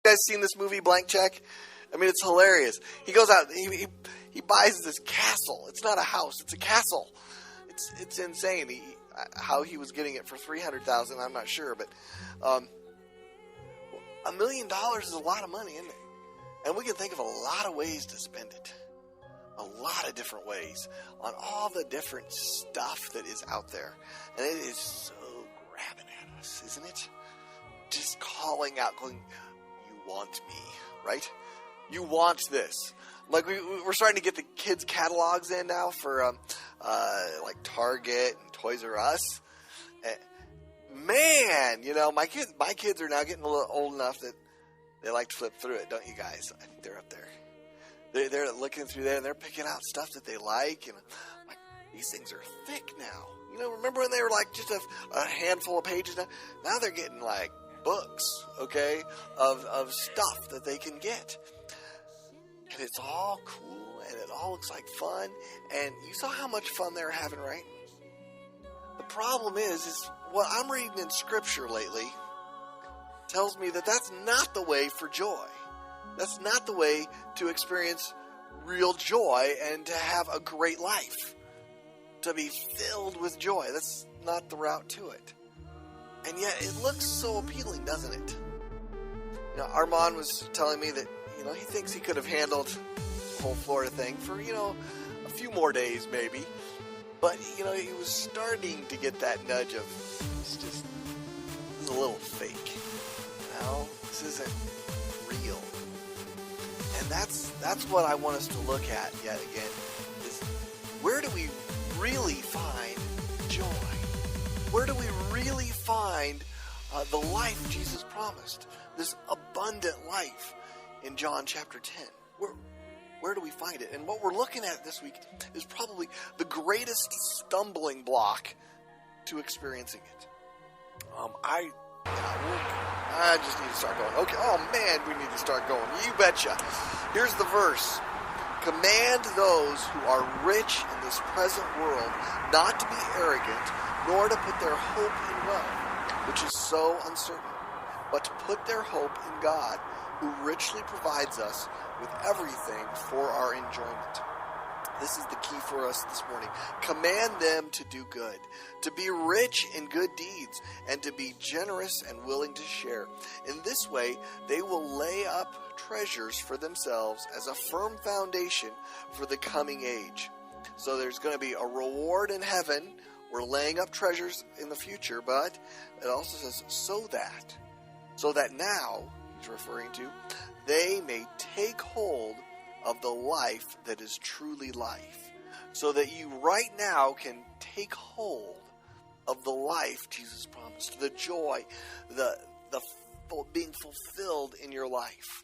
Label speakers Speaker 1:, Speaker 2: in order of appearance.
Speaker 1: guys seen this movie, Blank Check? I mean, it's hilarious. He goes out, he buys this castle. It's not a house, it's a castle. It's insane. How he was getting it for $300,000, I'm not sure, but $1 million is a lot of money, isn't it? And we can think of a lot of ways to spend it. A lot of different ways on all the different stuff that is out there. And it is so grabbing at us, isn't it? Just calling out, going, you want me, right? You want this. Like we're starting to get the kids' catalogs in now for like Target and Toys R Us. Man, you know, my kids are now getting a little old enough that they like to flip through it, don't you guys? I think they're up there. They're looking through there and they're picking out stuff that they like. And I'm like, these things are thick now. You know, remember when they were like just a handful of pages? Now they're getting like books, okay, of stuff that they can get. And it's all cool and it all looks like fun. And you saw how much fun they were having, right? The problem is what I'm reading in Scripture lately tells me that that's not the way for joy. That's not the way to experience real joy and to have a great life. To be filled with joy. That's not the route to it. And yet it looks so appealing, doesn't it? You know, Armand was telling me that, you know, he thinks he could have handled the whole Florida thing for, you know, a few more days maybe. But, you know, he was starting to get that nudge of, this is a little fake. You know, this isn't real. And that's what I want us to look at yet again, is where do we really find joy? Where do we really find the life Jesus promised? This abundant life in John chapter 10. Where do we find it? And what we're looking at this week is probably the greatest stumbling block to experiencing it. I just need to start going. Okay, oh man, we need to start going. You betcha. Here's the verse. Command those who are rich in this present world not to be arrogant, nor to put their hope in wealth, which is so uncertain, but to put their hope in God, who richly provides us with everything for our enjoyment. This is the key for us this morning. Command them to do good, to be rich in good deeds, and to be generous and willing to share. In this way, they will lay up treasures for themselves as a firm foundation for the coming age. So there's going to be a reward in heaven. We're laying up treasures in the future, but it also says so that now, he's referring to, they may take hold of the life that is truly life. So that you right now can take hold of the life Jesus promised, the joy, the being fulfilled in your life.